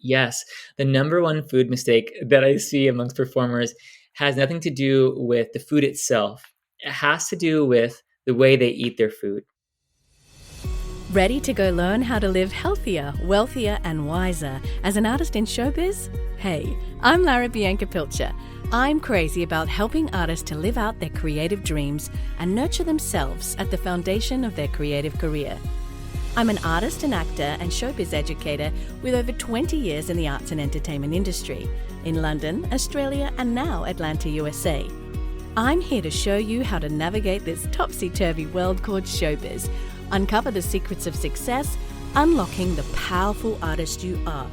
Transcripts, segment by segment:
Yes, the number one food mistake that I see amongst performers has nothing to do with the food itself. It has to do with the way they eat their food. Ready to go learn how to live healthier, wealthier, and wiser as an artist in showbiz? Hey, I'm Lara Bianca Pilcher. I'm crazy about helping artists to live out their creative dreams and nurture themselves at the foundation of their creative career. I'm an artist and actor and showbiz educator with over 20 years in the arts and entertainment industry in London, Australia, and now Atlanta, USA. I'm here to show you how to navigate this topsy-turvy world called showbiz, uncover the secrets of success, unlocking the powerful artist you are.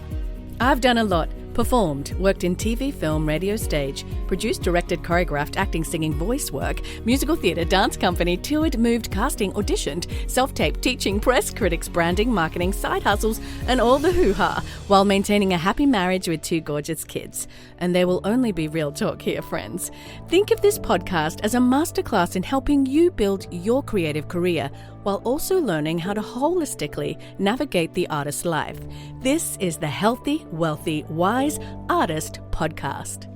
I've done a lot. Performed, worked in TV, film, radio, stage, produced, directed, choreographed, acting, singing, voice work, musical theatre, dance company, toured, moved, casting, auditioned, self-taped, teaching, press, critics, branding, marketing, side hustles, and all the hoo-ha, while maintaining a happy marriage with 2 gorgeous kids. And there will only be real talk here, friends. Think of this podcast as a masterclass in helping you build your creative career while also learning how to holistically navigate the artist's life. This is the Healthy, Wealthy, Wise Artist Podcast.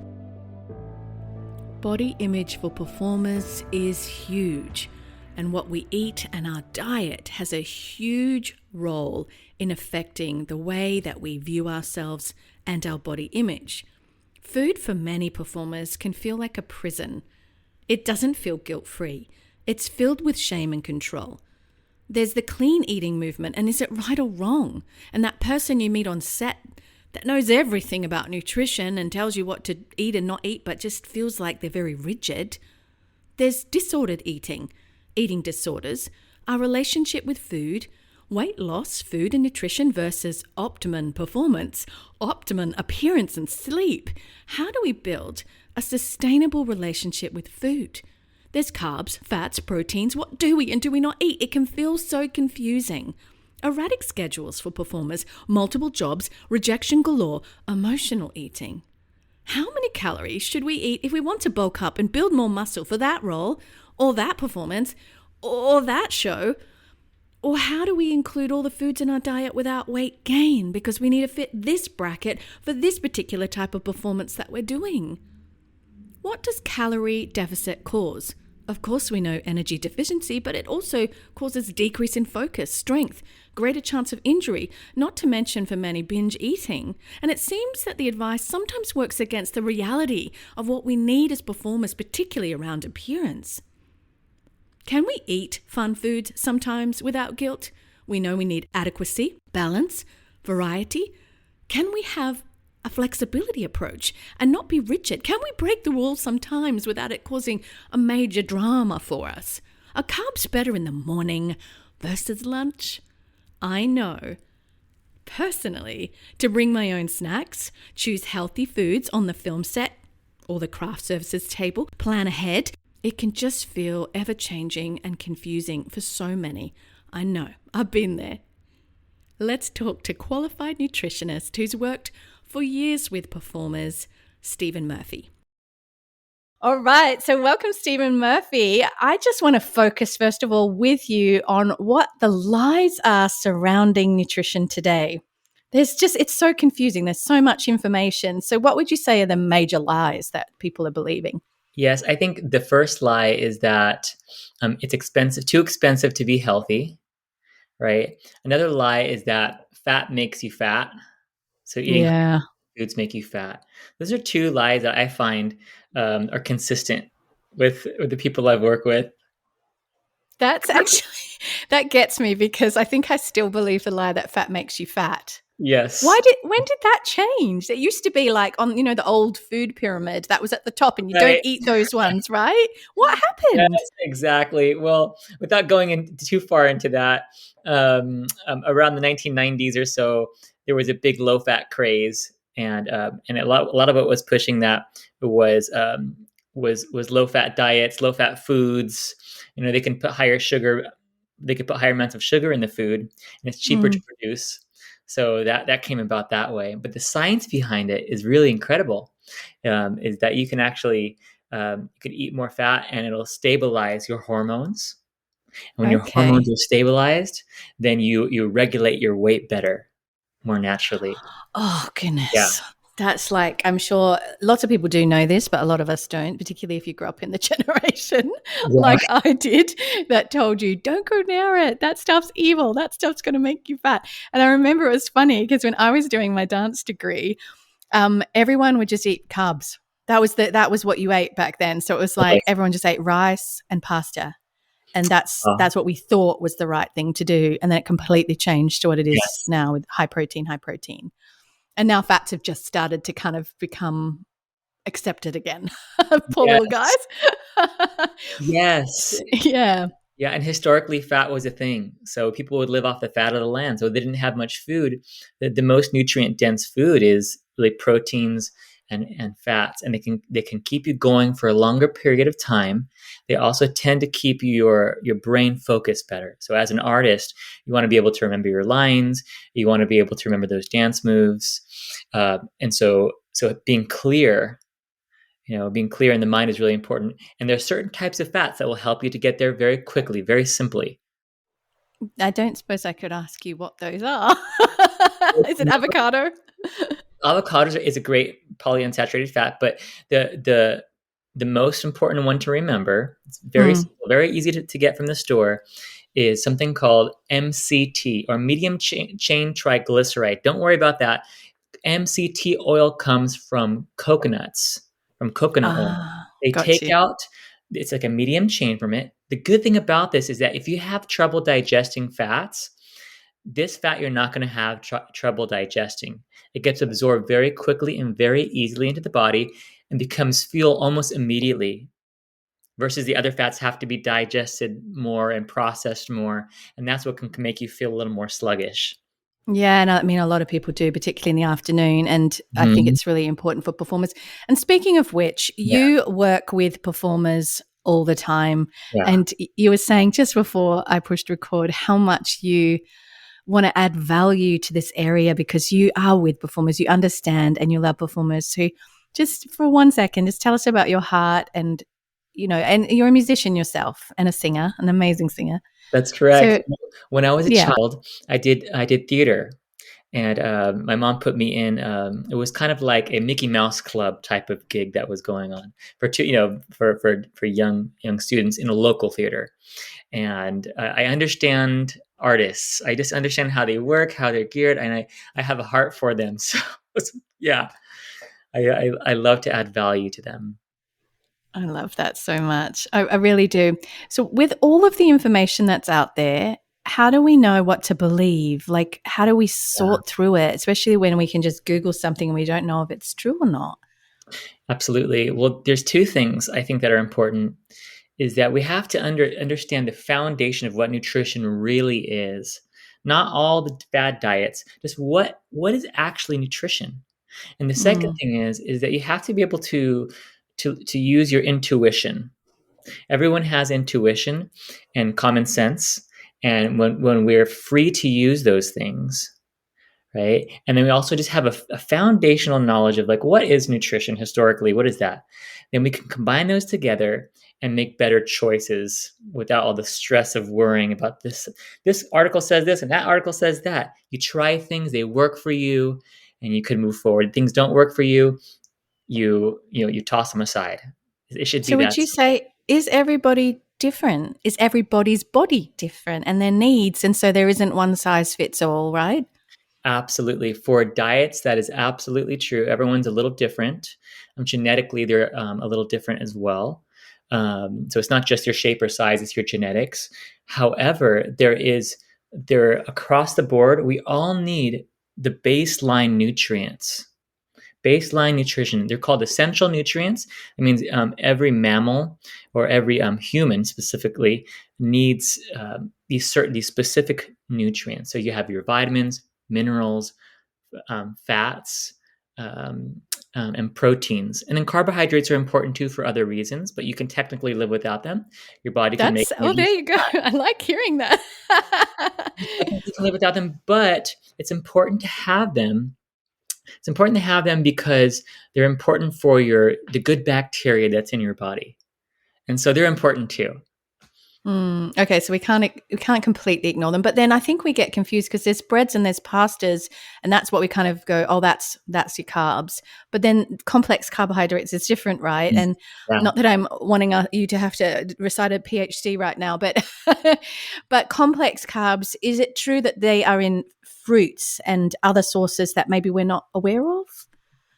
Body image for performers is huge, and what we eat and our diet has a huge role in affecting the way that we view ourselves and our body image. Food for many performers can feel like a prison. It doesn't feel guilt-free. It's filled with shame and control. There's the clean eating movement, and is it right or wrong? And that person you meet on set that knows everything about nutrition and tells you what to eat and not eat, but just feels like they're very rigid. There's disordered eating disorders, our relationship with food, weight loss, food and nutrition versus optimum performance, optimum appearance and sleep. How do we build a sustainable relationship with food? There's carbs, fats, proteins. What do we and do we not eat? It can feel so confusing. Erratic schedules for performers, multiple jobs, rejection galore, emotional eating. How many calories should we eat if we want to bulk up and build more muscle for that role, or that performance, or that show? Or how do we include all the foods in our diet without weight gain because we need to fit this bracket for this particular type of performance that we're doing? What does calorie deficit cause? Of course, we know energy deficiency, but it also causes decrease in focus, strength, greater chance of injury, not to mention for many binge eating. And it seems that the advice sometimes works against the reality of what we need as performers, particularly around appearance. Can we eat fun foods sometimes without guilt? We know we need adequacy, balance, variety. Can we have a flexibility approach and not be rigid? Can we break the rules sometimes without it causing a major drama for us? Are carbs better in the morning versus lunch? I know, personally, to bring my own snacks, choose healthy foods on the film set or the craft services table, plan ahead. It can just feel ever-changing and confusing for so many. I know, I've been there. Let's talk to qualified nutritionist who's worked for years with performers, Stephen Murphy. All right, so welcome, Stephen Murphy. I just want to focus, first of all, with you on what the lies are surrounding nutrition today. It's so confusing. There's so much information. So what would you say are the major lies that people are believing? Yes, I think the first lie is that it's expensive, too expensive to be healthy, right? Another lie is that fat makes you fat. So eating foods make you fat. Those are 2 lies that I find are consistent with the people I've worked with. That's actually, that gets me because I think I still believe the lie that fat makes you fat. Yes. When did that change? It used to be like on, the old food pyramid that was at the top and you don't eat those ones, right? What happened? Yes, exactly. Well, without going too far into that, around the 1990s or so, there was a big low-fat craze, and a lot of it was pushing that was low-fat diets, low-fat foods. They can put higher sugar, they could put higher amounts of sugar in the food, and it's cheaper to produce. So that came about that way. But the science behind it is really incredible. Is that you can actually you could eat more fat and it'll stabilize your hormones. And when your hormones are stabilized, then you regulate your weight better. more naturally. Oh, Yeah. goodness. That's like, I'm sure lots of people do know this, but a lot of us don't, particularly if you grew up in the generation Yeah. like I did that told you, don't go near it. That stuff's evil. That stuff's going to make you fat. And I remember it was funny because when I was doing my dance degree, everyone would just eat carbs. That was what you ate back then. So it was Totally. like everyone just ate rice and pasta. And Oh, that's what we thought was the right thing to do. And then it completely changed to what it is yes. now with high protein, high protein. And now fats have just started to kind of become accepted again. Poor little guys. Yes. Yes. Yeah. Yeah, and historically, fat was a thing. So people would live off the fat of the land. So they didn't have much food. The most nutrient dense food is really proteins and fats, and they can keep you going for a longer period of time. They also tend to keep your brain focused better. So as an artist, you want to be able to remember your lines. You want to be able to remember those dance moves, and so being clear in the mind is really important. And there are certain types of fats that will help you to get there very quickly, very simply. I don't suppose I could ask you what those are. Is it No, avocado? avocados is a great polyunsaturated fat, but the most important one to remember, it's very Mm. simple, very easy to get from the store, is something called MCT, or medium chain triglyceride. Don't worry about that. MCT oil comes from coconut oil. They Got take you. out, it's like a medium chain from it. The good thing about this is that if you have trouble digesting fats, this fat you're not going to have trouble digesting. It gets absorbed very quickly and very easily into the body and becomes fuel almost immediately, versus the other fats have to be digested more and processed more. And that's what can make you feel a little more sluggish. Yeah, and I mean, a lot of people do, particularly in the afternoon. And I think Mhm. it's really important for performers. And speaking of which, Yeah. you work with performers all the time. Yeah. And you were saying just before I pushed record how much you want to add value to this area because you are with performers, you understand, and you love performers. So, just for 1 second, just tell us about your heart and, and you're a musician yourself and a singer, an amazing singer. That's correct. So, When I was a yeah. child, I did theater, and my mom put me in. It was kind of like a Mickey Mouse Club type of gig that was going on for young students in a local theater. And I understand artists. I just understand how they work, how they're geared, and I have a heart for them. So yeah, I love to add value to them. I love that so much. I really do. So, with all of the information that's out there, how do we know what to believe? Like, how do we Yeah. sort through it, especially when we can just Google something and we don't know if it's true or not? Absolutely. Well, there's two things I think that are important, is that we have to understand the foundation of what nutrition really is. Not all the bad diets, just what is actually nutrition. And the second Mm. thing is that you have to be able to use your intuition. Everyone has intuition and common sense, and when we're free to use those things, right? And then we also just have a foundational knowledge of, like, what is nutrition historically? What is that? Then we can combine those together and make better choices without all the stress of worrying about this. This article says this and that article says that. You try things, they work for you, and you can move forward. Things don't work for you, you toss them aside. It should be So, would that you simple. say, is everybody different? Is everybody's body different and their needs? And so there isn't one size fits all, right? Absolutely. For diets, that is absolutely true. Everyone's a little different. Genetically, they're a little different as well. So it's not just your shape or size, it's your genetics. However, there across the board, we all need the baseline nutrients. Baseline nutrition. They're called essential nutrients. It means every mammal or every human specifically needs these specific nutrients. So you have your vitamins, minerals, fats, um, and proteins. And then carbohydrates are important too for other reasons, but you can technically live without them. Your body can make Oh, energy there from you go. fat. I like hearing that. You technically can live without them, but it's important to have them. It's important to have them because they're important for the good bacteria that's in your body. And so they're important too. Okay, so we can't completely ignore them, but then I think we get confused because there's breads and there's pastas, and that's what we kind of go, oh, that's your carbs. But then complex carbohydrates is different, right? Mm. And Yeah. not that I'm wanting you to have to recite a PhD right now, but but complex carbs, is it true that they are in fruits and other sources that maybe we're not aware of?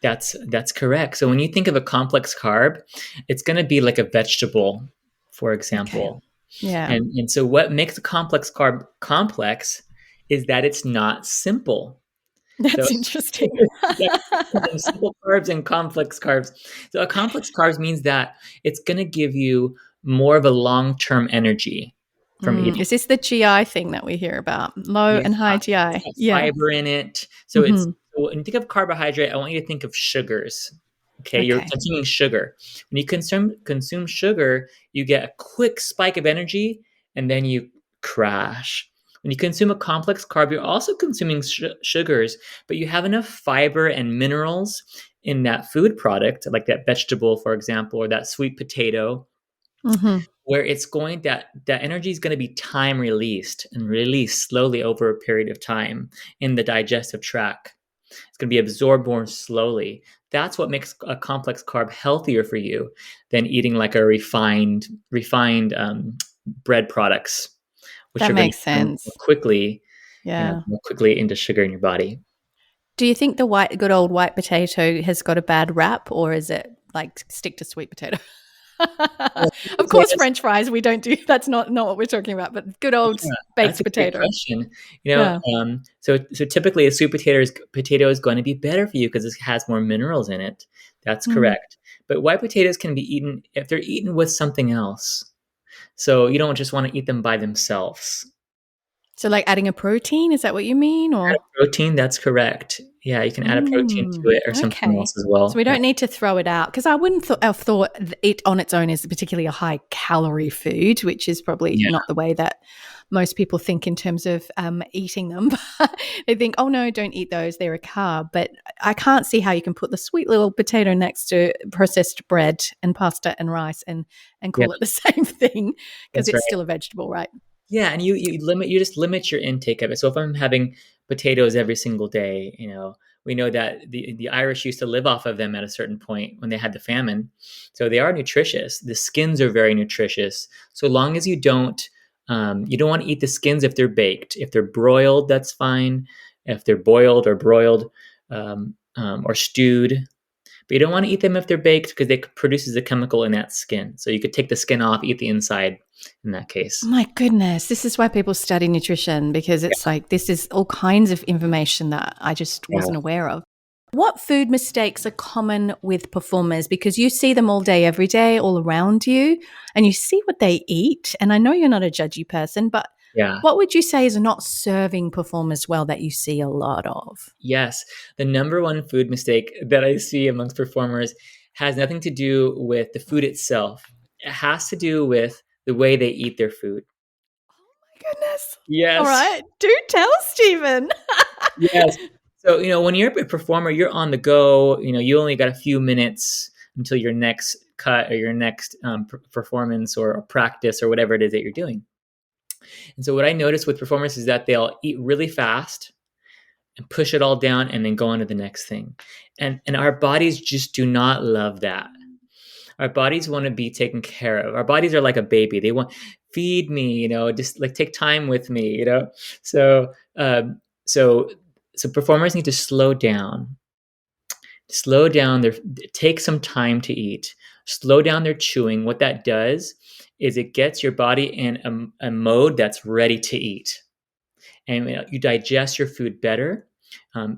That's correct. So when you think of a complex carb, it's going to be like a vegetable, for Okay, example. yeah, And so what makes a complex carb complex is that it's not simple. So that's interesting. yeah, simple carbs and complex carbs. So a complex carbs means that it's going to give you more of a long-term energy from eating. Is this the GI thing that we hear about? Low Yeah, and high it's GI? got Yeah. fiber in it. Hmm. So when you think of carbohydrate, I want you to think of sugars. Okay, you're Okay. consuming sugar. When you consume sugar, you get a quick spike of energy and then you crash. When you consume a complex carb, you're also consuming sugars, but you have enough fiber and minerals in that food product, like that vegetable, for example, or that sweet potato, Hmm. where it's going that energy is going to be time released and released slowly over a period of time in the digestive tract. It's going to be absorbed more slowly. That's what makes a complex carb healthier for you than eating like a refined bread products, which That are going to makes turn more sense. quickly, Yeah. more quickly into sugar in your body. Do you think the good old white potato has got a bad rap, or is it like stick to sweet potato? Well, Of course, French fries. We don't do that's not what we're talking about, but good old yeah, that's baked a great potato. question. Yeah. So typically a sweet potato is going to be better for you because it has more minerals in it. That's Mm. correct. But white potatoes can be eaten if they're eaten with something else. So you don't just want to eat them by themselves. So, like adding a protein, is that what you mean, Add or? a protein, that's correct. Yeah, you can add a protein to it or something Okay. else as So well. we Yeah, don't need to throw it out because I wouldn't have thought it on its own is particularly a high calorie food, which is probably yeah, not the way that most people think in terms of eating them. They think, oh no, don't eat those; they're a carb. But I can't see how you can put the sweet little potato next to processed bread and pasta and rice and yeah, call it the same thing because that's it's right. still a vegetable, right? Yeah, and you just limit your intake of it. So if I'm having potatoes every single day, we know that the Irish used to live off of them at a certain point when they had the famine. So they are nutritious. The skins are very nutritious. So long as you don't want to eat the skins if they're baked. If they're broiled, that's fine. If they're boiled or broiled or stewed, but you don't want to eat them if they're baked because they produces a chemical in that skin. So you could take the skin off, eat the inside in that case. My goodness, this is why people study nutrition because it's like this is all kinds of information that I just Yeah. wasn't aware of. What food mistakes are common with performers? Because you see them all day, every day, all around you, and you see what they eat. And I know you're not a judgy person, but Yeah. what would you say is not serving performers well that you see a lot of? Yes. The number one food mistake that I see amongst performers has nothing to do with the food itself. It has to do with the way they eat their food. Goodness. All Yes. right. Do tell, Stephen. Yes. So, when you're a performer, you're on the go. You only got a few minutes until your next cut or your next performance or practice or whatever it is that you're doing. And so, what I notice with performers is that they'll eat really fast and push it all down and then go on to the next thing. And our bodies just do not love that. Our bodies want to be taken care of. Our bodies are like a baby. They want feed me, just like take time with me. So um, so so performers need to slow down their take some time to eat, slow down their chewing. What that does is it gets your body in a mode that's ready to eat, and you digest your food better.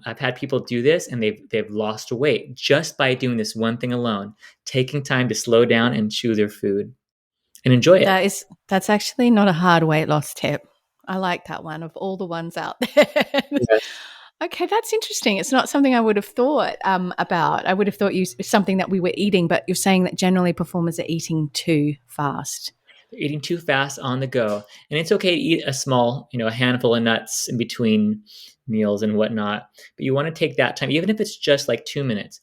I've had people do this, and they've lost weight just by doing this one thing alone, taking time to slow down and chew their food and enjoy it. That's actually not a hard weight loss tip. I like that one of all the ones out there. Yes. Okay, that's interesting. It's not something I would have thought about. I would have thought something that we were eating, but you're saying that generally performers are eating too fast. They're eating too fast on the go, and it's okay to eat a small, a handful of nuts in between meals and whatnot. But you want to take that time, even if it's just like 2 minutes.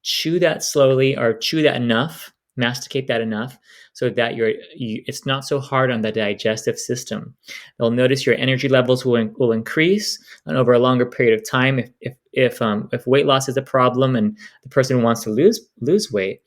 Chew that slowly or chew that enough masticate that enough so that it's not so hard on the digestive system. They'll notice your energy levels will increase, and over a longer period of time, if weight loss is a problem and the person wants to lose weight,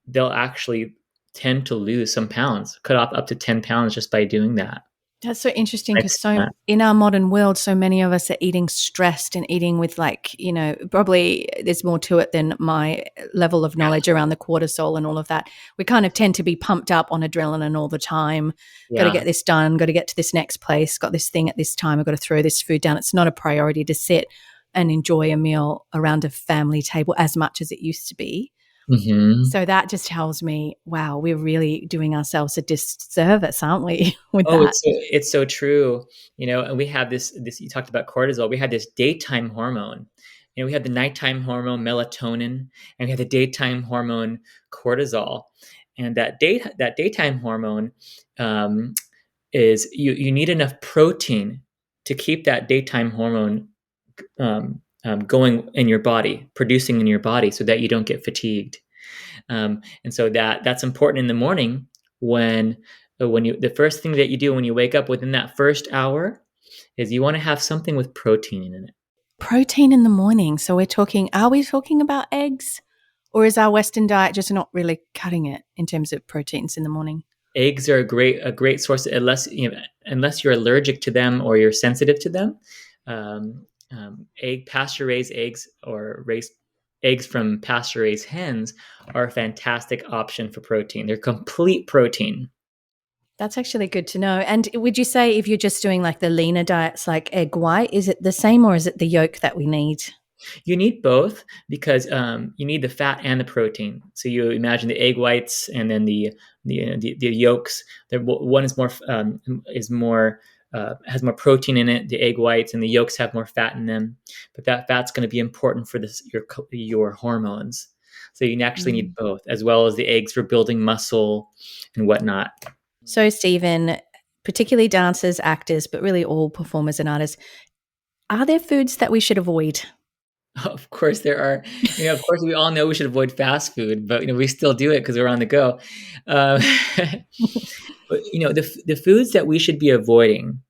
they'll actually tend to lose some pounds, cut off up to 10 pounds just by doing that. That's so interesting I've because seen that. in our modern world, so many of us are eating stressed and eating with probably there's more to it than my level of knowledge around the cortisol and all of that. We kind of tend to be pumped up on adrenaline all the time. Got to Yeah. get this done, got to get to this next place, got this thing at this time, I've got to throw this food down. It's not a priority to sit and enjoy a meal around a family table as much as it used to be. Mm-hmm. So that just tells me, wow, we're really doing ourselves a disservice, aren't we, with Oh, that? it's so true. And we have this. You talked about cortisol. We have this daytime hormone. We have the nighttime hormone melatonin, and we have the daytime hormone cortisol. And that daytime hormone is you need enough protein to keep that daytime hormone going in your body, producing in your body, so that you don't get fatigued. And so that's important in the morning when you the first thing that you do when you wake up within that first hour is you want to have something with protein in it. Protein in the morning. So are we talking about eggs? Or is our Western diet just not really cutting it in terms of proteins in the morning? Eggs are a great source, unless you're allergic to them or you're sensitive to them. Pasture raised eggs or raised eggs from pasture raised hens are a fantastic option for protein. They're complete protein. That's actually good to know. And would you say if you're just doing like the leaner diets like egg white, is it the same or is it the yolk that we need? You need both because you need the fat and the protein. So you imagine the egg whites and then the yolks. One is more has more protein in it. The egg whites and the yolks have more fat in them, but that fat's going to be important for your hormones. So you actually need Mm. both, as well as the eggs for building muscle and whatnot. So, Stephen, particularly dancers, actors, but really all performers and artists, are there foods that we should avoid? Of course, there are. Of course, we all know we should avoid fast food, but we still do it because we're on the go. Uh, but the foods that we should be avoiding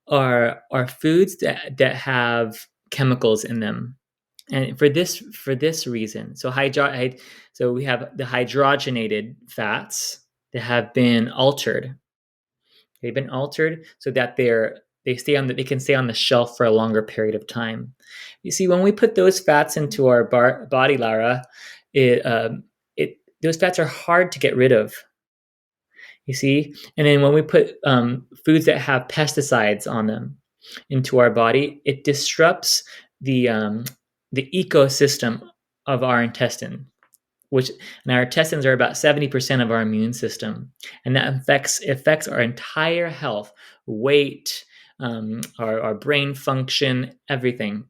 are foods that have chemicals in them, and for this reason. So we have the hydrogenated fats that have been altered. They've been altered so that they can stay on the shelf for a longer period of time. You see, when we put those fats into our body, Lara, it those fats are hard to get rid of. You see, and then when we put foods that have pesticides on them into our body, it disrupts the ecosystem of our intestine, and our intestines are about 70% of our immune system, and that affects our entire health, weight, our brain function, everything.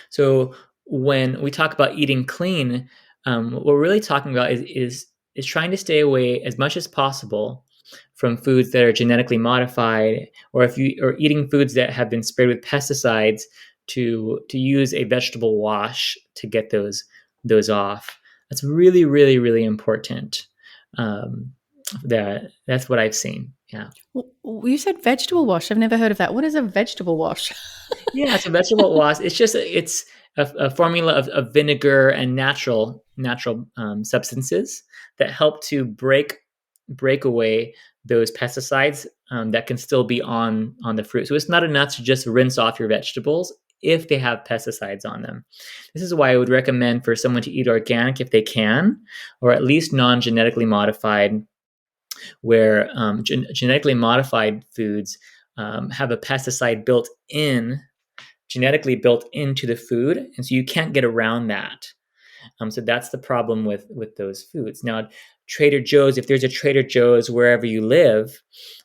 So when we talk about eating clean, what we're really talking about is trying to stay away as much as possible from foods that are genetically modified, or if you are eating foods that have been sprayed with pesticides, to use a vegetable wash to get those off. That's really, really, really important. Um, that's what I've seen. Yeah. You said vegetable wash. I've never heard of that. What is a vegetable wash? Yeah, it's a vegetable wash. It's a formula of vinegar and natural substances that help to break away those pesticides that can still be on the fruit. So it's not enough to just rinse off your vegetables if they have pesticides on them. This is why I would recommend for someone to eat organic if they can, or at least non-genetically modified, where genetically modified foods have a pesticide genetically built into the food, and so you can't get around that. So that's the problem with those foods. Now, Trader Joe's, if there's a Trader Joe's wherever you live,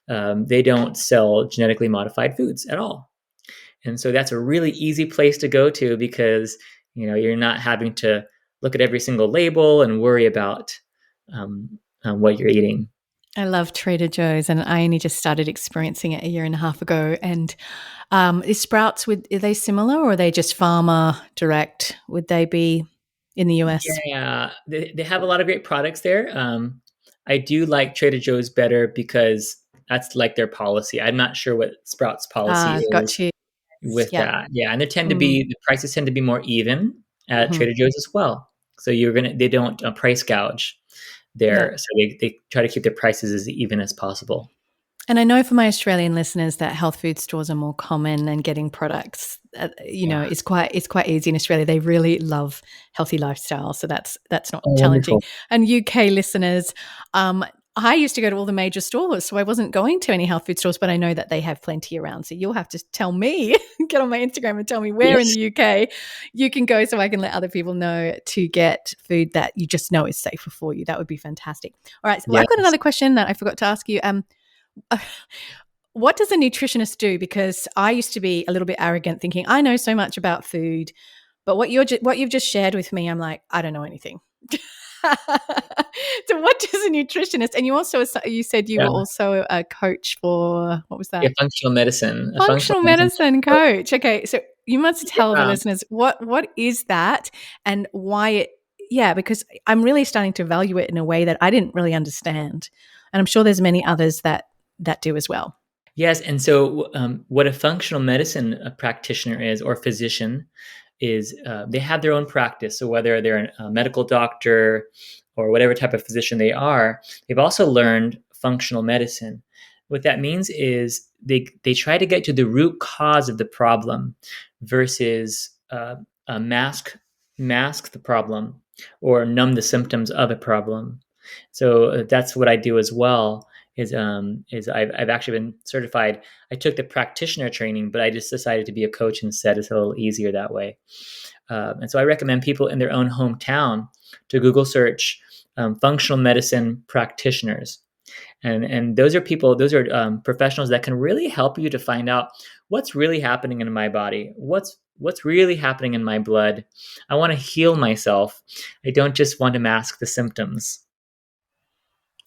they don't sell genetically modified foods at all, and so that's a really easy place to go to because you're not having to look at every single label and worry about what you're eating. I love Trader Joe's, and I only just started experiencing it a year and a half ago. And is Sprouts, are they similar or are they just farmer direct? Would they be in the US? Yeah, they have a lot of great products there. I do like Trader Joe's better because that's like their policy. I'm not sure what Sprouts policy Ah, got is you. with Yep. that. Yeah, and Mm, the prices tend to be more even at mhm. Trader Joe's as well. So they don't price gouge Yeah. there. So they try to keep their prices as even as possible. And I know for my Australian listeners that health food stores are more common and getting products, Yeah. it's quite easy in Australia. They really love healthy lifestyle, so that's not Oh, challenging. wonderful. And UK listeners, I used to go to all the major stores, so I wasn't going to any health food stores, but I know that they have plenty around. So you'll have to tell me, get on my Instagram and tell me where in the Yes. UK you can go so I can let other people know to get food that you just know is safer for you. That would be fantastic. All right. Well, I've got Yes. another question that I forgot to ask you. What does a nutritionist do? Because I used to be a little bit arrogant, thinking I know so much about food, but what you've just shared with me, I'm like, I don't know anything. So, what does a nutritionist? And you said you Yeah. were also a coach for what was Yeah. that? Functional medicine. A functional Functional medicine. medicine coach. Okay, so you must tell the Yeah. listeners what is that and why it. Yeah, because I'm really starting to value it in a way that I didn't really understand, and I'm sure there's many others that do as well. Yes, and so what a functional medicine practitioner is or physician is they have their own practice. So whether they're a medical doctor or whatever type of physician they are, they've also learned functional medicine. What that means is they try to get to the root cause of the problem versus mask the problem or numb the symptoms of a problem. So that's what I do as well is I've actually been certified. I took the practitioner training, but I just decided to be a coach instead. It's a little easier that way. And so I recommend people in their own hometown to Google search functional medicine practitioners. And those are professionals that can really help you to find out what's really happening in my body, what's really happening in my blood. I want to heal myself. I don't just want to mask the symptoms.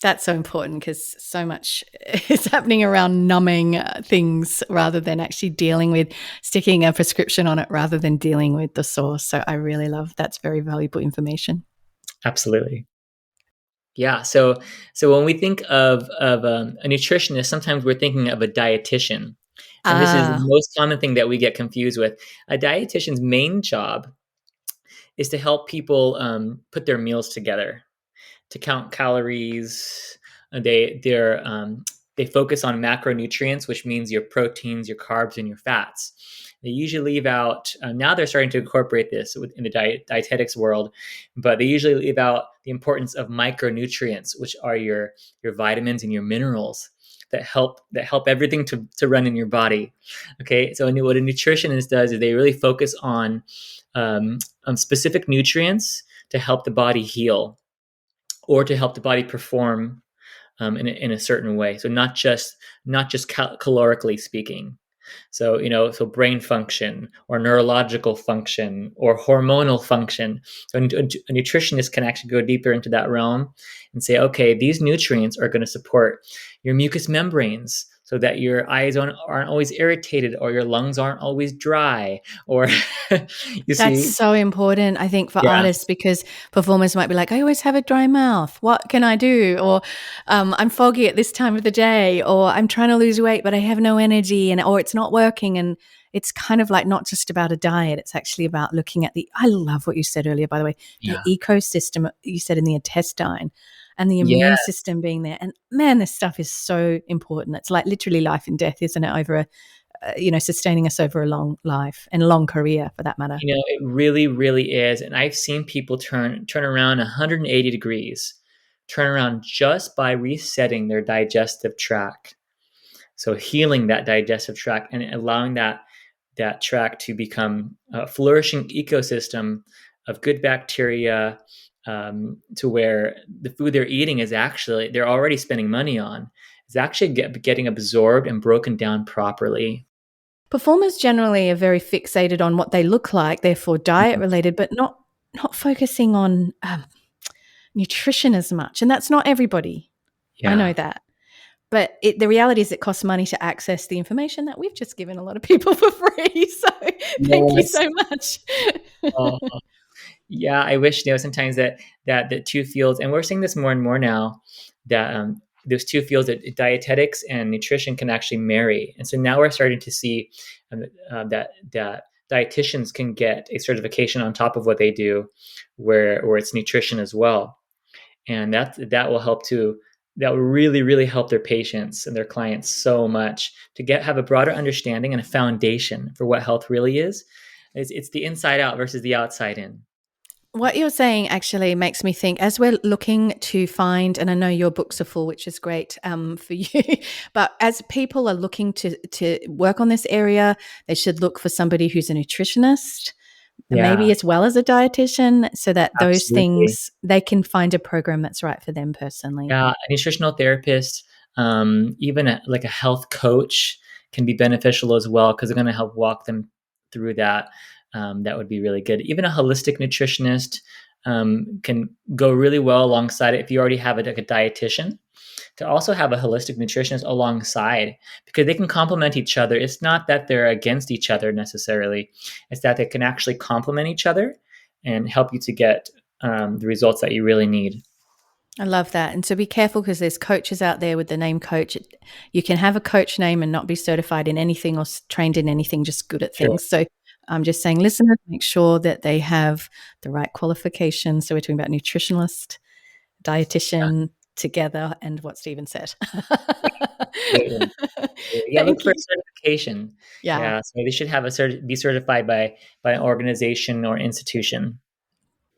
That's so important because so much is happening around numbing things rather than actually dealing with sticking a prescription on it rather than dealing with the source. So I really love that's very valuable information. Absolutely. Yeah. So when we think of a nutritionist, sometimes we're thinking of a dietitian, and this is the Ah, most common thing that we get confused with. A dietitian's main job is to help people put their meals together, to count calories. They focus on macronutrients, which means your proteins, your carbs, and your fats. They usually leave out. Now they're starting to incorporate this in the dietetics world, but they usually leave out the importance of micronutrients, which are your vitamins and your minerals that help everything to run in your body. Okay, so what a nutritionist does is they really focus on specific nutrients to help the body heal or to help the body perform in a certain way. So not just calorically speaking. So so brain function or neurological function or hormonal function. So a nutritionist can actually go deeper into that realm and say, okay, these nutrients are going to support your mucous membranes. So that your eyes aren't always irritated, or your lungs aren't always dry, or you that's see, so important, I think, for yeah, artists because performers might be like, I always have a dry mouth. What can I do? Or I'm foggy at this time of the day, or I'm trying to lose weight, but I have no energy, or it's not working. And it's kind of like not just about a diet. It's actually about looking at I love what you said earlier, by the way, the yeah, ecosystem you said in the intestine and the yeah. immune system being there. And man, this stuff is so important. It's like literally life and death, isn't it? Over sustaining us over a long life and a long career for that matter. It really, really is. And I've seen people turn around 180 degrees, turn around just by resetting their digestive tract. So healing that digestive tract and allowing that tract to become a flourishing ecosystem of good bacteria, to where the food they're eating is actually they're already spending money on is actually getting absorbed and broken down properly. Performers generally are very fixated on what they look like, therefore diet Mhm. related, but not focusing on nutrition as much. And that's not everybody. I know Yeah. that. But the reality is it costs money to access the information that we've just given a lot of people for free. So thank you Yes. so much. Yeah, I wish sometimes that the two fields, and we're seeing this more and more now, that those two fields, that dietetics and nutrition, can actually marry. And so now we're starting to see that dietitians can get a certification on top of what they do, where it's nutrition as well, and that will help to that will really help their patients and their clients so much to have a broader understanding and a foundation for what health really is. It's the inside out versus the outside in. What you're saying actually makes me think, as we're looking to find, and I know your books are full, which is great for you, but as people are looking to work on this area, they should look for somebody who's a nutritionist, maybe Yeah, as well as a dietitian, so that those absolutely. things, they can find a program that's right for them personally. Yeah, a nutritional therapist, even like a health coach, can be beneficial as well, because they're going to help walk them through that. That would be really good. Even a holistic nutritionist can go really well alongside it if you already have like a dietitian. To also have a holistic nutritionist alongside, because they can complement each other. It's not that they're against each other necessarily; it's that they can actually complement each other and help you to get the results that you really need. I love that. And so be careful, because there's coaches out there with the name coach. You can have a coach name and not be certified in anything or trained in anything, just good at Sure. things. So I'm just saying, listeners, make sure that they have the right qualifications. So we're talking about nutritionist, Yeah. dietitian together, and what Stephen said. Absolutely. Yeah, look Thank for a you. certification. Yeah. Yeah, so they should have be certified by an organization or institution.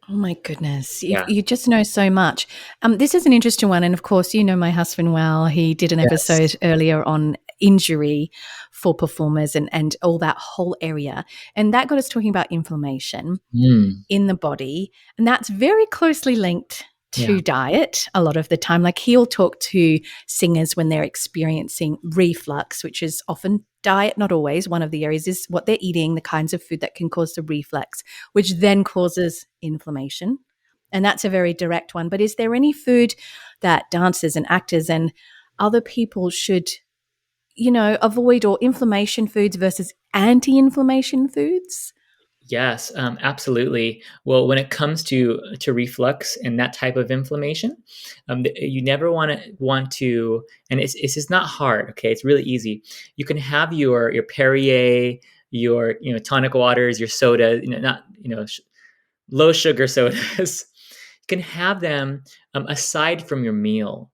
Oh my goodness. Yeah. You just know so much. This is an interesting one. And of course, you know my husband well. He did an episode Yes. earlier on injury for performers and all that whole area. And that got us talking about inflammation Mm. in the body. And that's very closely linked Yeah. to diet a lot of the time. Like he'll talk to singers when they're experiencing reflux, which is often diet, not always. One of the areas is what they're eating, the kinds of food that can cause the reflux, which then causes inflammation. And that's a very direct one. But is there any food that dancers and actors and other people should, avoid, or inflammation foods versus anti-inflammation foods? Yes, absolutely. Well, when it comes to reflux and that type of inflammation, you never want to, and it's just not hard. Okay, it's really easy. You can have your Perrier, your tonic waters, your soda, not low sugar sodas. You can have them aside from your meal.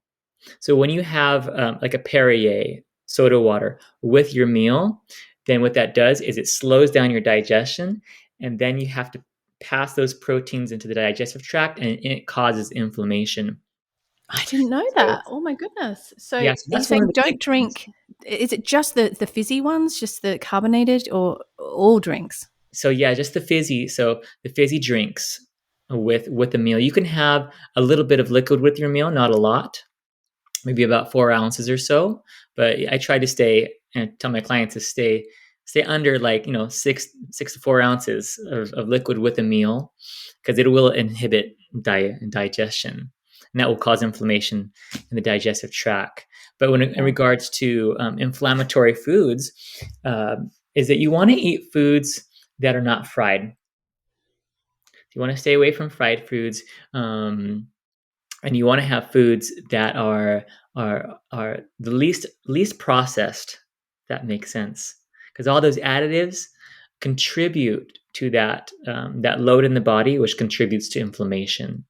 So when you have like a Perrier soda water with your meal, then what that does is it slows down your digestion, and then you have to pass those proteins into the digestive tract, and it causes inflammation. I didn't know So that. Oh my goodness. So are yeah, so you that's one of saying the big don't things. drink? Is it just the fizzy ones, just the carbonated, or all drinks? So yeah, just the fizzy. So the fizzy drinks with the meal. You can have a little bit of liquid with your meal, not a lot, maybe about 4 ounces or so. But I try to stay and tell my clients to stay under, like, 6 to 4 ounces of liquid with a meal, because it will inhibit digestion, and that will cause inflammation in the digestive tract. But in Yeah. regards to inflammatory foods, is that you want to eat foods that are not fried. You want to stay away from fried foods. And you want to have foods that are the least processed. That makes sense, because all those additives contribute to that load in the body, which contributes to inflammation.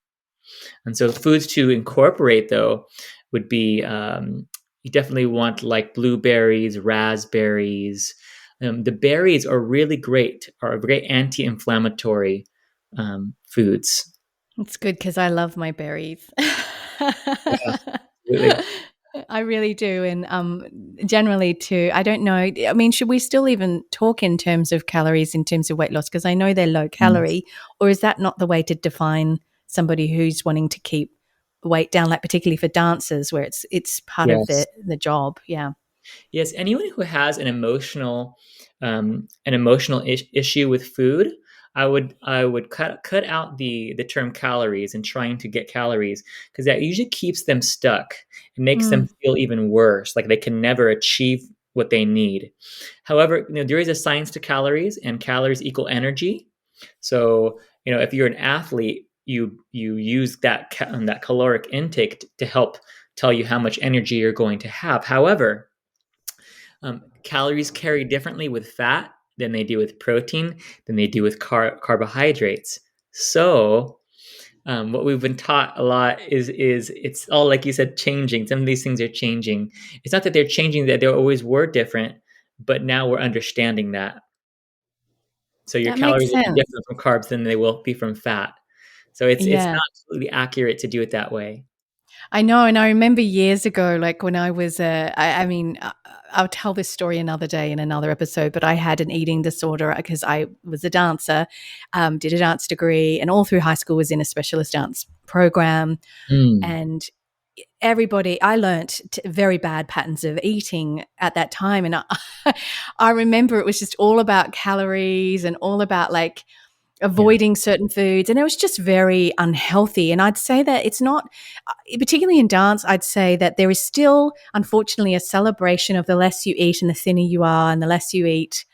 And so foods to incorporate, though, would be, you definitely want like blueberries, raspberries. The berries are great anti-inflammatory foods. It's good because I love my berries. Yeah, absolutely. I really do. And generally, too, I don't know. I mean, should we still even talk in terms of calories, in terms of weight loss? Because I know they're low Mm. calorie, or is that not the way to define somebody who's wanting to keep weight down, like particularly for dancers, where it's part of Yes. the job? Yeah. Yes, anyone who has an emotional issue with food, I would cut out the term calories and trying to get calories, because that usually keeps them stuck. It makes them Mm. feel even worse, like they can never achieve what they need. However, there is a science to calories, and calories equal energy. So if you're an athlete, you use that caloric intake to help tell you how much energy you're going to have. However, calories carry differently with fat than they do with protein, than they do with carbohydrates. So, what we've been taught a lot is it's all, like you said, changing. Some of these things are changing. It's not that they're changing; that they always were different, but now we're understanding that. So your That makes calories will be sense. different from carbs than they will be from fat. So it's Yeah. not absolutely accurate to do it that way. I know, and I remember years ago, like when I was, I mean, I'll tell this story another day in another episode, but I had an eating disorder because I was a dancer, did a dance degree, and all through high school was in a specialist dance program. Mm. And I learnt very bad patterns of eating at that time. And I remember it was just all about calories and all about like Yeah. avoiding certain foods, and it was just very unhealthy. And I'd say that it's not, particularly in dance, I'd say that there is still, unfortunately, a celebration of the less you eat and the thinner you are and the less you eat.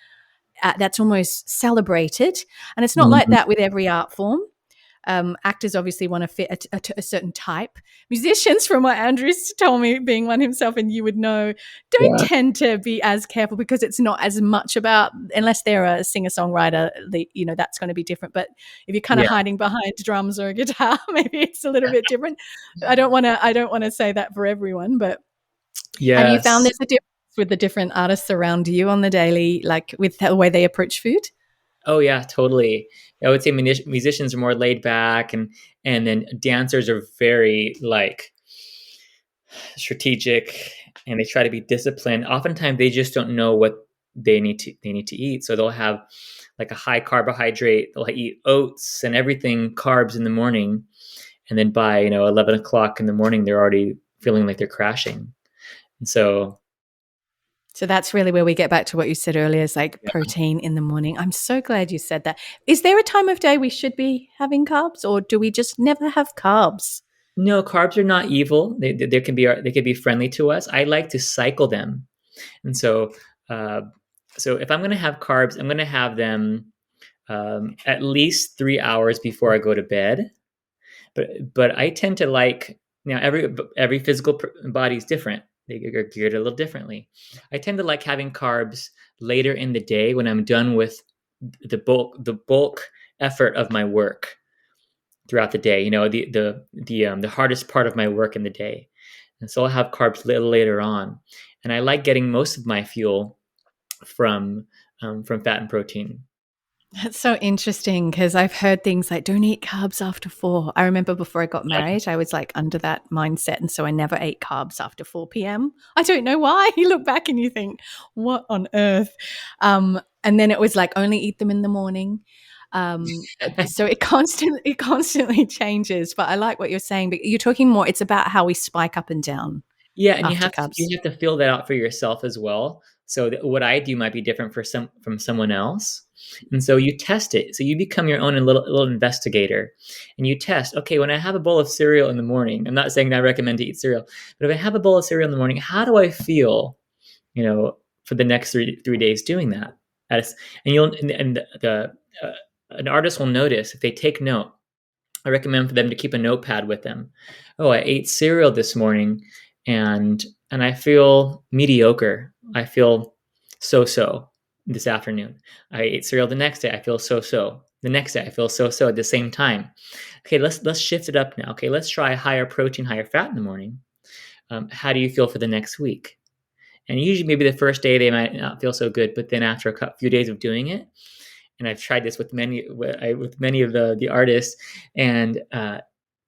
That's almost celebrated. And it's not like Mhm. that with every art form. Actors obviously want to fit a certain type. Musicians, from what Andrew's told me, being one himself, and you would know, don't Yeah. tend to be as careful because it's not as much about, unless they're a singer-songwriter, that's going to be different. But if you're kind of Yeah. hiding behind drums or a guitar, maybe it's a little bit different. I don't want to say that for everyone, but have you found Yes. there's a difference with the different artists around you on the daily, like with the way they approach food? Oh yeah, totally. I would say musicians are more laid back, and then dancers are very like strategic, and they try to be disciplined. Oftentimes, they just don't know what they need to eat, so they'll have like a high carbohydrate. They'll eat oats and everything carbs in the morning, and then by 11 o'clock in the morning, they're already feeling like they're crashing. And so, So that's really where we get back to what you said earlier, is like yeah. protein in the morning. I'm so glad you said that. Is there a time of day we should be having carbs, or do we just never have carbs? No, carbs are not evil. They can be friendly to us. I like to cycle them, and uh, so if I'm going to have carbs, I'm going to have them at least 3 hours before I go to bed. But I tend to like, every physical body is different. They are geared a little differently. I tend to like having carbs later in the day when I'm done with the bulk effort of my work throughout the day. The hardest part of my work in the day, and so I'll have carbs a little later on. And I like getting most of my fuel from fat and protein. That's so interesting because I've heard things like don't eat carbs after 4. I remember before I got married, I was like under that mindset. And so I never ate carbs after 4 p.m. I don't know why. You look back and you think, what on earth? And then it was like only eat them in the morning. So it constantly changes. But I like what you're saying. But you're talking more, it's about how we spike up and down Yeah, and you after have to carbs. you have to feel that out for yourself as well. So what I do might be different from someone else, and so you test it. So you become your own little investigator, and you test. Okay, when I have a bowl of cereal in the morning, I'm not saying that I recommend to eat cereal, but if I have a bowl of cereal in the morning, how do I feel? For the next three days doing that. And you'll and the an artist will notice if they take note. I recommend for them to keep a notepad with them. Oh, I ate cereal this morning, and I feel mediocre. I feel so this afternoon. I ate cereal the next day. I feel so. The next day I feel so at the same time. Okay, let's shift it up now. Okay, let's try higher protein, higher fat in the morning. How do you feel for the next week? And usually, maybe the first day they might not feel so good, but then after a few days of doing it, and I've tried this with many of the artists, and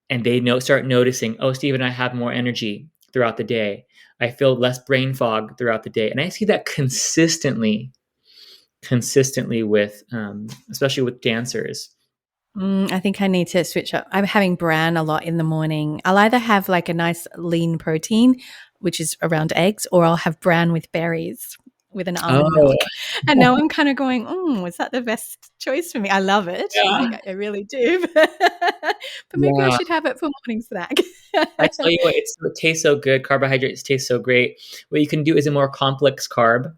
they start noticing, oh, Stephen, I have more energy throughout the day. I feel less brain fog throughout the day, and I see that consistently with, especially with dancers. I think I need to switch up. I'm having bran a lot in the morning. I'll either have like a nice lean protein, which is around eggs, or I'll have bran with berries with an almond Oh, milk. And now I'm kind of going, is that the best choice for me? I love it. yeah, Like I really do. But maybe I yeah. should have it for morning snack. I tell you what, it tastes so good. Carbohydrates taste so great. What you can do is a more complex carb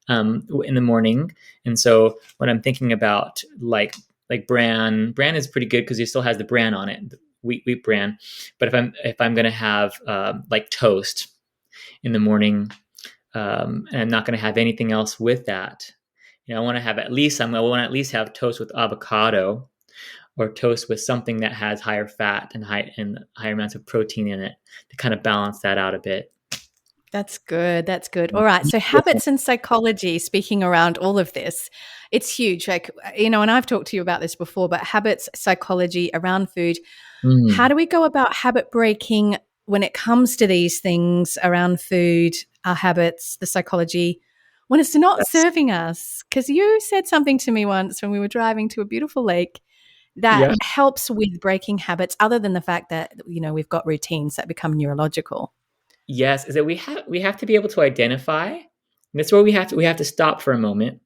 in the morning. And so when I'm thinking about like like bran. Bran is pretty good because it still has the bran on it, the wheat bran. But if I'm gonna have like toast in the morning, and I'm not gonna have anything else with that, I want to have I want to at least have toast with avocado or toast with something that has higher fat and higher amounts of protein in it to kind of balance that out a bit. That's good. That's good. All right. So, habits and psychology, speaking around all of this, it's huge. Like, and I've talked to you about this before, but habits, psychology around food. How Mm, do we go about habit breaking when it comes to these things around food, our habits, the psychology, when it's not that's serving us? Because you said something to me once when we were driving to a beautiful lake that yeah. helps with breaking habits, other than the fact that, we've got routines that become neurological. Yes, is that we have to be able to identify. And that's where we have to stop for a moment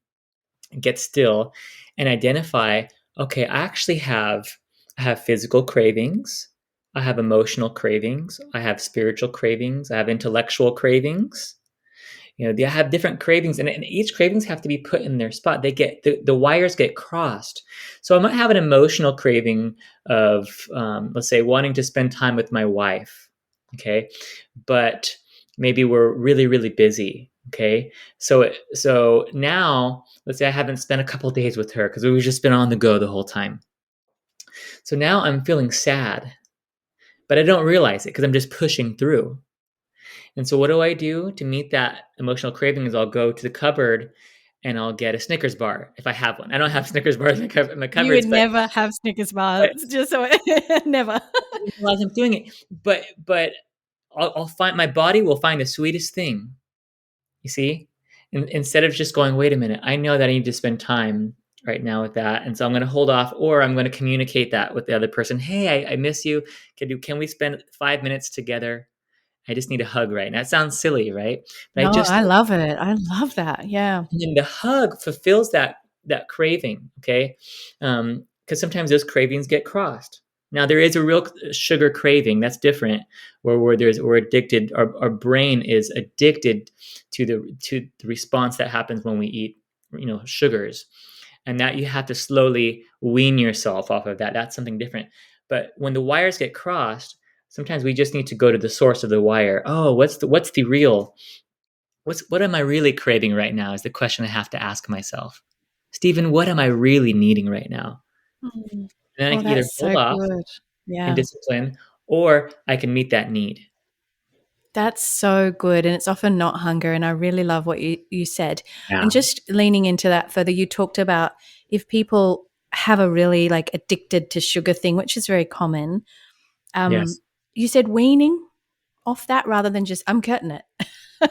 and get still and identify, okay, I have physical cravings, I have emotional cravings, I have spiritual cravings, I have intellectual cravings. They have different cravings, and each cravings have to be put in their spot. The wires get crossed. So I might have an emotional craving of, let's say, wanting to spend time with my wife. Okay, but maybe we're really, really busy. Okay, so now let's say I haven't spent a couple days with her because we've just been on the go the whole time. So now I'm feeling sad, but I don't realize it because I'm just pushing through. And so what do I do to meet that emotional craving is I'll go to the cupboard and I'll get a Snickers bar if I have one. I don't have Snickers bars in my You would cupboards, never have Snickers but bars, just so never. I didn't realize I'm doing it. But I'll find my body will find the sweetest thing. You see, instead of just going, wait a minute, I know that I need to spend time right now with that, and so I'm going to hold off, or I'm going to communicate that with the other person. Hey, I miss you. Can we spend 5 minutes together? I just need a hug right now. It sounds silly, right? But I No, just I love it. I love that. Yeah. And then the hug fulfills that craving, okay? Because sometimes those cravings get crossed. Now there is a real sugar craving that's different, where we're addicted. Our brain is addicted to the response that happens when we eat, sugars, and that you have to slowly wean yourself off of that. That's something different. But when the wires get crossed, sometimes we just need to go to the source of the wire. Oh, what's the real what am I really craving right now is the question I have to ask myself. Stephen, what am I really needing right now? Mm. And then I Oh, can either that's hold so off good. and Yeah. discipline, or I can meet that need. That's so good. And it's often not hunger. And I really love what you said. Yeah. And just leaning into that further, you talked about if people have a really like addicted to sugar thing, which is very common. Um, Yes. you said weaning off that rather than just, I'm cutting it.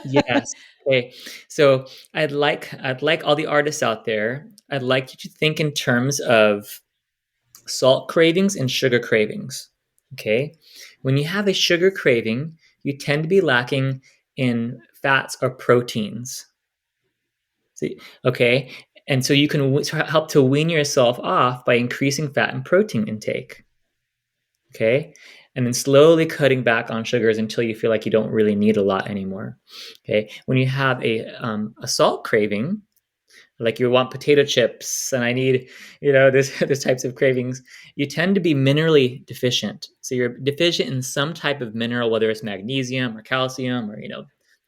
Yes. Okay. So I'd like all the artists out there. I'd like you to think in terms of salt cravings and sugar cravings. Okay. When you have a sugar craving, you tend to be lacking in fats or proteins. See, okay. And so you can help to wean yourself off by increasing fat and protein intake. Okay. And then slowly cutting back on sugars until you feel like you don't really need a lot anymore. Okay. When you have a salt craving, like you want potato chips and I need, this types of cravings, you tend to be minerally deficient. So you're deficient in some type of mineral, whether it's magnesium or calcium or,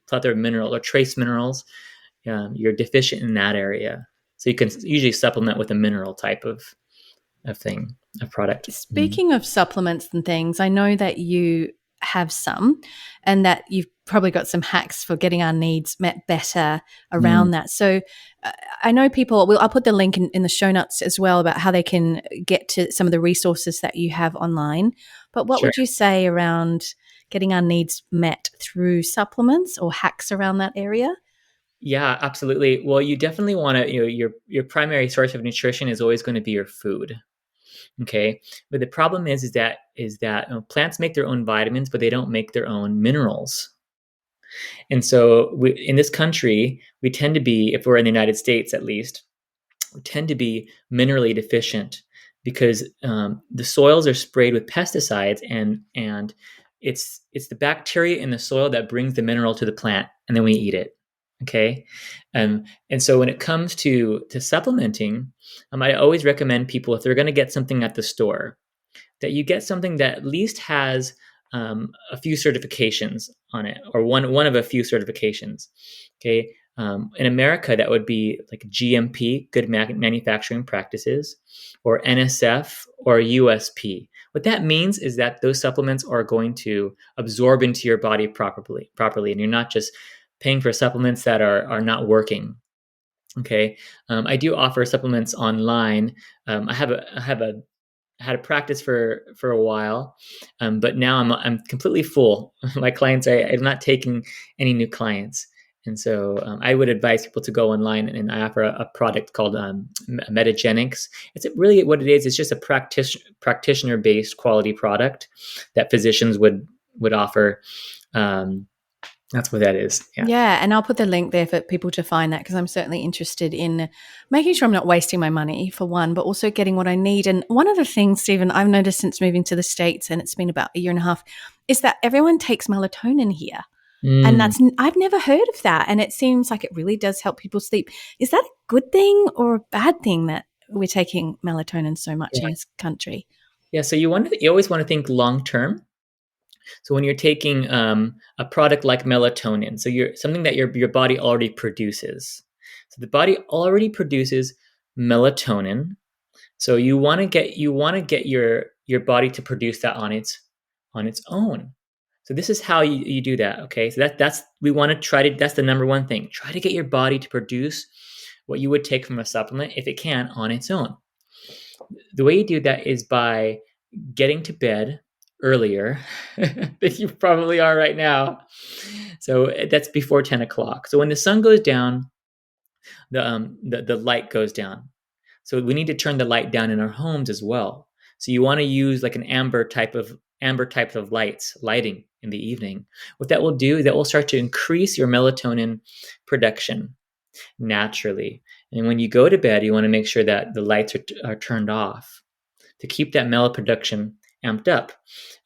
plethora of mineral or trace minerals. You're deficient in that area. So you can usually supplement with a mineral type of thing, a product. Mm. Speaking of supplements and things, I know that you have some and that you've probably got some hacks for getting our needs met better Mm. around that. So uh, I know I'll put the link in the show notes as well about how they can get to some of the resources that you have online. But what Sure. would you say around getting our needs met through supplements or hacks around that area? Yeah, absolutely. Well, you definitely want to, your primary source of nutrition is always going to be your food. Okay. But the problem is that plants make their own vitamins, but they don't make their own minerals. And so in this country, we tend to be, if we're in the United States at least, we tend to be minerally deficient because the soils are sprayed with pesticides, and it's the bacteria in the soil that brings the mineral to the plant, and then we eat it. Okay. And so when it comes to supplementing, I always recommend people, if they're going to get something at the store, that you get something that at least has a few certifications on it, or one of a few certifications. Okay. In America, that would be like GMP, Good Manufacturing Practices, or NSF, or USP. What that means is that those supplements are going to absorb into your body properly, and you're not just paying for supplements that are not working. Okay. I do offer supplements online. I had a practice for a while, but now I'm completely full. My clients, I'm not taking any new clients, and so I would advise people to go online, and I offer a product called Metagenics. It's really what it is. It's just a practitioner based quality product that physicians would offer. Um, that's what that is. Yeah. Yeah, and I'll put the link there for people to find that because I'm certainly interested in making sure I'm not wasting my money, for one, but also getting what I need. And one of the things, Stephen, I've noticed since moving to the States, and it's been about a year and a half, is that everyone takes melatonin here. And Mm, I've never heard of that. And it seems like it really does help people sleep. Is that a good thing or a bad thing that we're taking melatonin so much in yeah. this country? Yeah. So you always want to think long term. So when you're taking a product like melatonin, so you're something that your body already produces. So the body already produces melatonin. So you want to get your body to produce that on its own. So this is how you do that. Okay. So that's we want to try to that's the number one thing. Try to get your body to produce what you would take from a supplement if it can on its own. The way you do that is by getting to bed earlier than you probably are right now. So that's before 10 o'clock. So when the sun goes down, the light goes down. So we need to turn the light down in our homes as well. So you want to use like an amber type of lighting in the evening. What that will do is that will start to increase your melatonin production naturally. And when you go to bed, you want to make sure that the lights are turned off to keep that melatonin production amped up.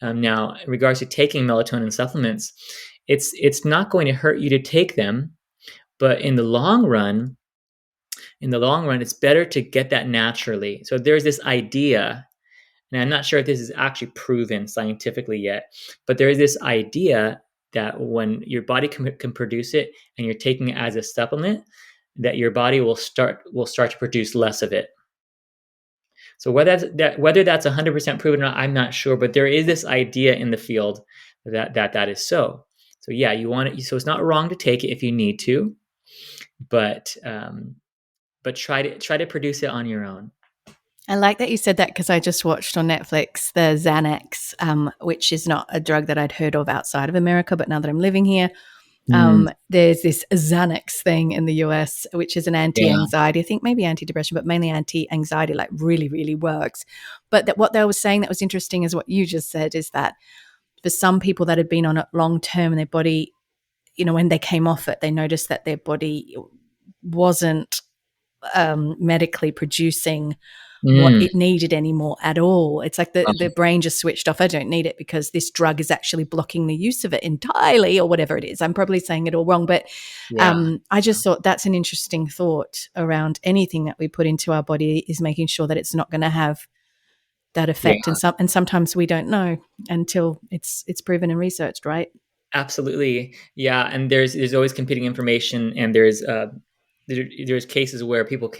Now, in regards to taking melatonin supplements, it's not going to hurt you to take them, but in the long run, it's better to get that naturally. So there's this idea, and I'm not sure if this is actually proven scientifically yet, but there is this idea that when your body can produce it and you're taking it as a supplement, that your body will start to produce less of it. So whether that's 100% proven or not, I'm not sure. But there is this idea in the field that is so. So yeah, you want it. So it's not wrong to take it if you need to, but try to produce it on your own. I like that you said that because I just watched on Netflix the Xanax, which is not a drug that I'd heard of outside of America, but now that I'm living here, Mm, there's this Xanax thing in the US, which is an yeah. anti-anxiety, I think maybe anti-depression, but mainly anti-anxiety, like really, really works. But what they were saying that was interesting is what you just said, is that for some people that had been on it long term and their body, when they came off it, they noticed that their body wasn't medically producing what Mm, it needed anymore at all. It's like the brain just switched off. I don't need it because this drug is actually blocking the use of it entirely, or whatever it is. I'm probably saying it all wrong, but yeah. I just thought that's an interesting thought around anything that we put into our body, is making sure that it's not going to have that effect. Yeah. And sometimes we don't know until it's proven and researched, right? Absolutely. Yeah. And there's always competing information, and there's cases where people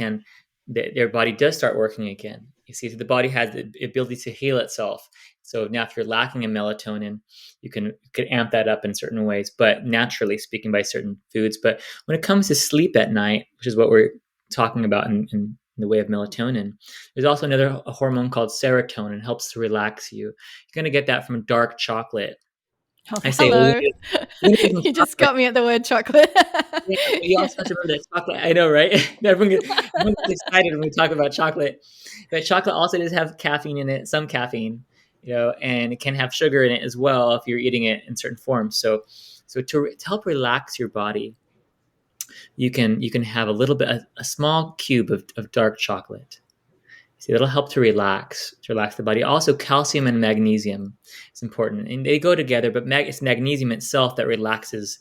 their body does start working again. You see, so the body has the ability to heal itself. So now if you're lacking in melatonin, you could amp that up in certain ways, but naturally speaking, by certain foods. But when it comes to sleep at night, which is what we're talking about in the way of melatonin, there's also another hormone called serotonin. It helps to relax you. You're going to get that from dark chocolate. Oh, I say hello. eliminate some You just chocolate. got me at the word chocolate. Yeah, but you also Yeah. have to remember that chocolate. I know, right? Everyone gets excited when we talk about chocolate. But chocolate also does have caffeine in it, some caffeine, and it can have sugar in it as well if you're eating it in certain forms. So to help relax your body, you can have a small cube of dark chocolate. See, that'll help to relax the body. Also, calcium and magnesium is important, and they go together. But it's magnesium itself that relaxes.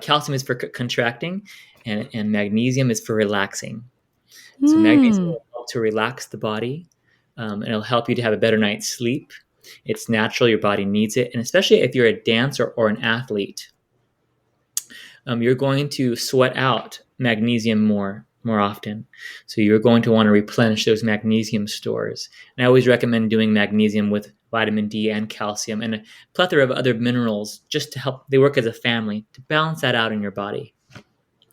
calcium is for contracting, and magnesium is for relaxing. So magnesium Hmm. will help to relax the body. And it'll help you to have a better night's sleep. It's natural; your body needs it, and especially if you're a dancer or an athlete, you're going to sweat out magnesium more often. So you're going to want to replenish those magnesium stores. And I always recommend doing magnesium with vitamin D and calcium and a plethora of other minerals just to help. They work as a family to balance that out in your body.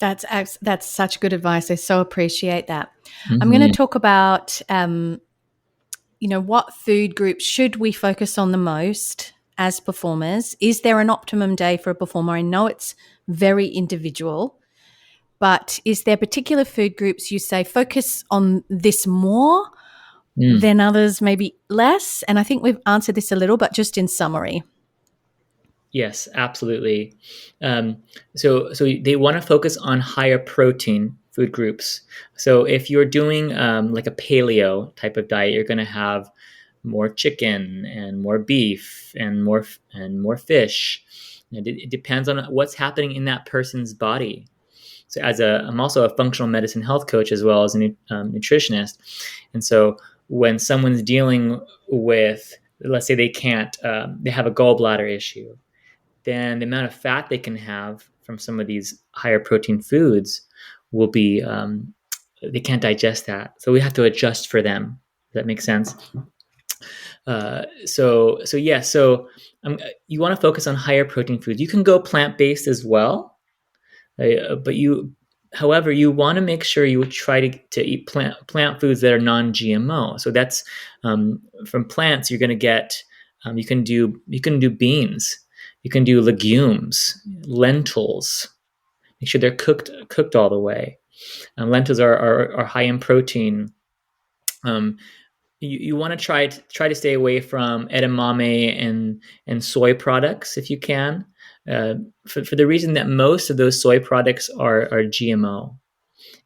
That's such good advice. I so appreciate that. I'm going to Mm-hmm. talk about, what food groups should we focus on the most as performers? Is there an optimum day for a performer? I know it's very individual, but is there particular food groups you say focus on this more Mm. than others, maybe less? And I think we've answered this a little, but just in summary. Yes, absolutely. So they want to focus on higher protein food groups. So if you're doing like a paleo type of diet, you're going to have more chicken and more beef and more fish. It depends on what's happening in that person's body. So I'm also a functional medicine health coach as well as a nutritionist, and so when someone's dealing with, let's say they have a gallbladder issue, then the amount of fat they can have from some of these higher protein foods will be they can't digest that. So we have to adjust for them. Does that make sense? So yeah. You want to focus on higher protein foods. You can go plant based as well, but however, you want to make sure you try to eat plant foods that are non-GMO. So that's from plants. You're going to get you can do beans, you can do legumes, lentils. Make sure they're cooked all the way. Lentils are high in protein. Um, you want to try to stay away from edamame and soy products if you can, for the reason that most of those soy products are GMO,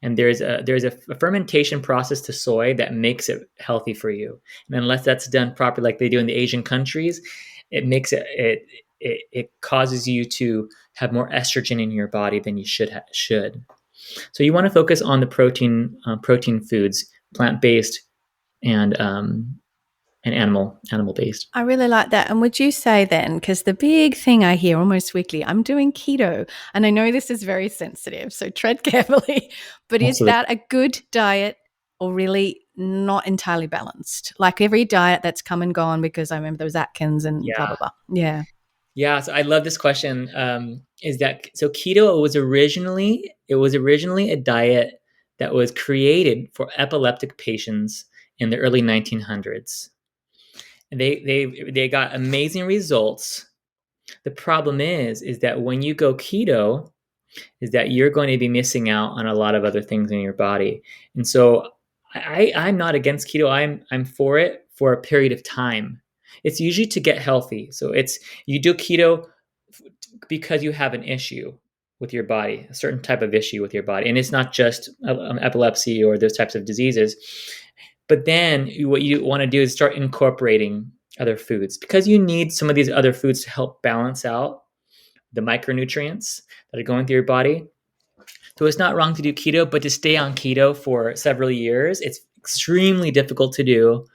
and there's a fermentation process to soy that makes it healthy for you. And unless that's done properly, like they do in the Asian countries, it makes it causes you to have more estrogen in your body than you should. So you want to focus on the protein foods, plant based and animal based. I really like that. And would you say then, because the big thing I hear almost weekly, I'm doing keto, and I know this is very sensitive, so tread carefully, but is Absolutely. that a good diet or really not entirely balanced? Like every diet that's come and gone, because I remember there was Atkins and blah, Yeah. blah, blah. Yeah. Yeah. So I love this question. Is that so? Keto was originally a diet that was created for epileptic patients in the early 1900s. And they got amazing results. The problem is that when you go keto, is that you're going to be missing out on a lot of other things in your body. And so I'm not against keto. I'm for it for a period of time. It's usually to get healthy. So it's you do keto because you have an issue with your body, a certain type of issue with your body. And it's not just epilepsy or those types of diseases. But then what you want to do is start incorporating other foods because you need some of these other foods to help balance out the micronutrients that are going through your body. So it's not wrong to do keto, but to stay on keto for several years, it's extremely difficult to do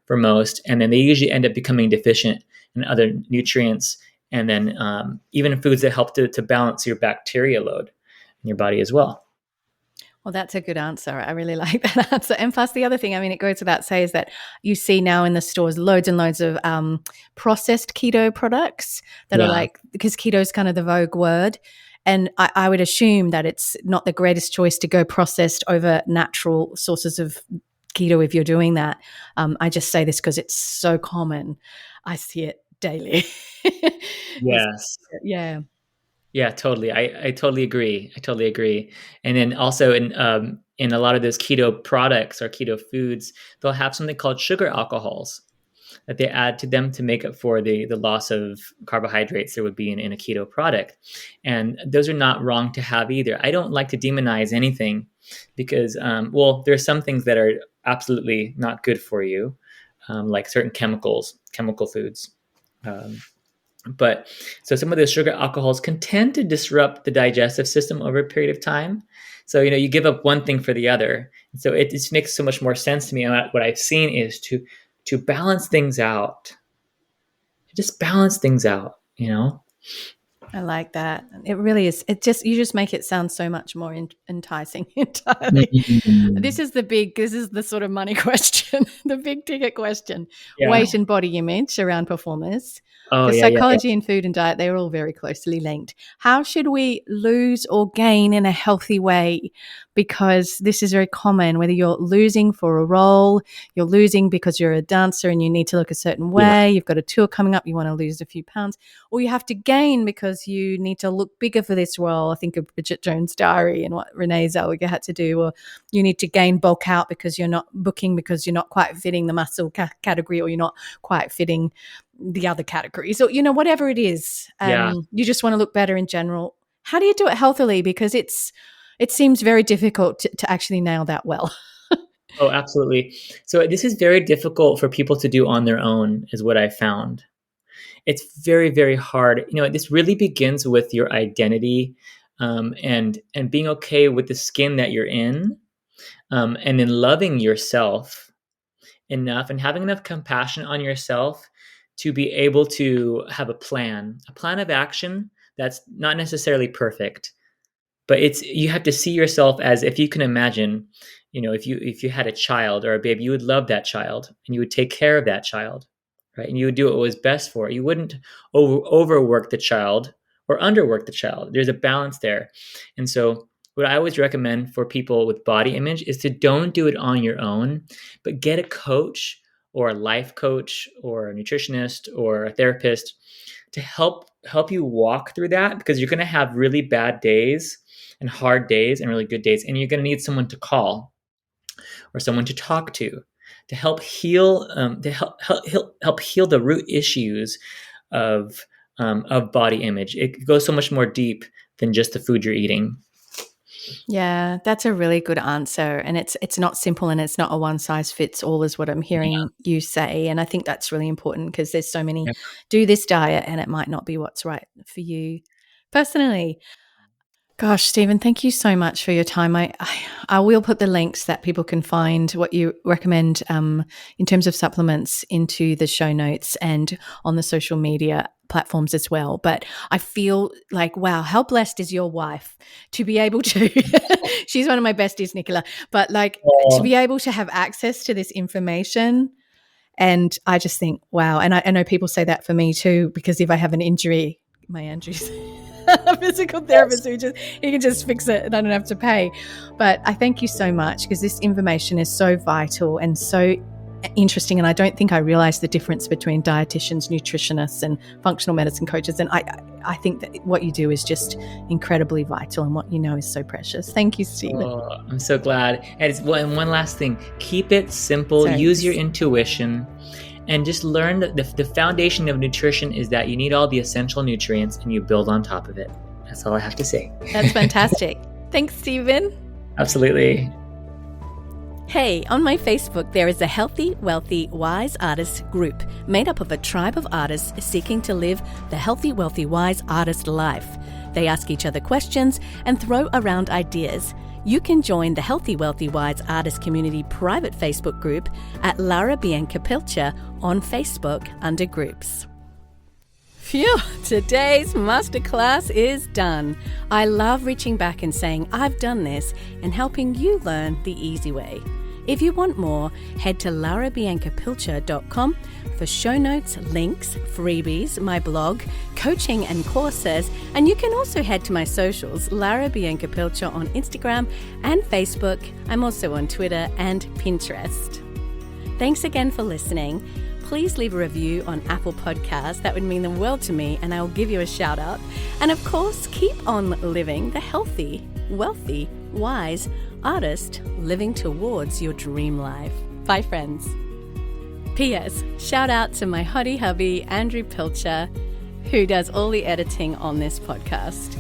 for most. And then they usually end up becoming deficient in other nutrients and then even foods that help to balance your bacteria load in your body as well. Well, that's a good answer. I really like that answer. And plus, the other thing, I mean, it goes without saying, is that you see now in the stores loads and loads of processed keto products that are Yeah. like, because keto is kind of the vogue word. And I would assume that it's not the greatest choice to go processed over natural sources of keto if you're doing that. I just say this because it's so common. I see it daily. It's, Yes. yeah. Yeah, totally. I totally agree. I totally agree. And then also in a lot of those keto products or keto foods, they'll have something called sugar alcohols that they add to them to make up for the loss of carbohydrates there would be in a keto product. And those are not wrong to have either. I don't like to demonize anything because, well, there's some things that are absolutely not good for you, like certain chemical foods. Um, But so some of those sugar alcohols can tend to disrupt the digestive system over a period of time. So, you give up one thing for the other. So it just makes so much more sense to me. And what I've seen is to balance things out, just balance things out. I like that. It really is. You just make it sound so much more enticing entirely. Mhm. This is the sort of money question, the big ticket question. Yeah. Weight and body image around performers. Oh, Because yeah, yeah, yeah. psychology and food and diet, they're all very closely linked. How should we lose or gain in a healthy way? Because this is very common, whether you're losing for a role, you're losing because you're a dancer and you need to look a certain Yeah. way, you've got a tour coming up, you want to lose a few pounds, or you have to gain because you need to look bigger for this role. I think of Bridget Jones' Diary and what Renee Zellweger had to do, or you need to gain bulk out because you're not booking because you're not quite fitting the muscle category, or you're not quite fitting the other categories, or whatever it is. Yeah. You just want to look better in general. How do you do it healthily? Because it seems very difficult to actually nail that well. Oh, absolutely. So this is very difficult for people to do on their own, is what I found. It's very, very hard. This really begins with your identity, and being okay with the skin that you're in, and then loving yourself enough and having enough compassion on yourself to be able to have a plan of action that's not necessarily perfect, but you have to see yourself as, if you can imagine, if you had a child or a baby, you would love that child and you would take care of that child, right? And you would do what was best for it. You wouldn't overwork the child or underwork the child. There's a balance there. And so what I always recommend for people with body image is to don't do it on your own, but get a coach or a life coach or a nutritionist or a therapist to help you walk through that, because you're going to have really bad days and hard days and really good days, and you're going to need someone to call or someone to talk to help heal, help heal the root issues of body image. It goes so much more deep than just the food you're eating. Yeah, that's a really good answer. And it's not simple, and it's not a one size fits all, is what I'm hearing you say. And I think that's really important, because there's so many Yeah. do this diet and it might not be what's right for you personally. Gosh, Stephen, thank you so much for your time. I will put the links that people can find what you recommend in terms of supplements into the show notes and on the social media platforms as well. But I feel like, wow, how blessed is your wife to be able to, she's one of my besties, Nicola, but to be able to have access to this information. And I just think, wow. And I know people say that for me too, because if I have an injury, my Andrew's a physical therapist who he can just fix it and I don't have to pay. But I thank you so much, because this information is so vital and so interesting. And I don't think I realized the difference between dietitians, nutritionists, and functional medicine coaches. And I think that what you do is just incredibly vital, and what you know is so precious. Thank you, Stephen. Oh, I'm so glad. And one last thing, keep it simple. Use your intuition. And just learn that the foundation of nutrition is that you need all the essential nutrients and you build on top of it. That's all I have to say. That's fantastic. Thanks, Stephen. Absolutely. Hey, on my Facebook, there is a Healthy, Wealthy, Wise Artists group made up of a tribe of artists seeking to live the healthy, wealthy, wise artist life. They ask each other questions and throw around ideas. You can join the Healthy, Wealthy, Wise Artist Community private Facebook group at Lara Bianca Pilcher on Facebook under groups. Phew, today's masterclass is done. I love reaching back and saying, I've done this, and helping you learn the easy way. If you want more, head to larabiancapilcher.com for show notes, links, freebies, my blog, coaching and courses, and you can also head to my socials, Lara Bianca Pilcher on Instagram and Facebook. I'm also on Twitter and Pinterest. Thanks again for listening. Please leave a review on Apple Podcasts. That would mean the world to me, and I'll give you a shout out. And of course, keep on living the healthy, wealthy, wise artist, living towards your dream life. Bye, friends. P.S. Shout out to my hottie hubby, Andrew Pilcher, who does all the editing on this podcast.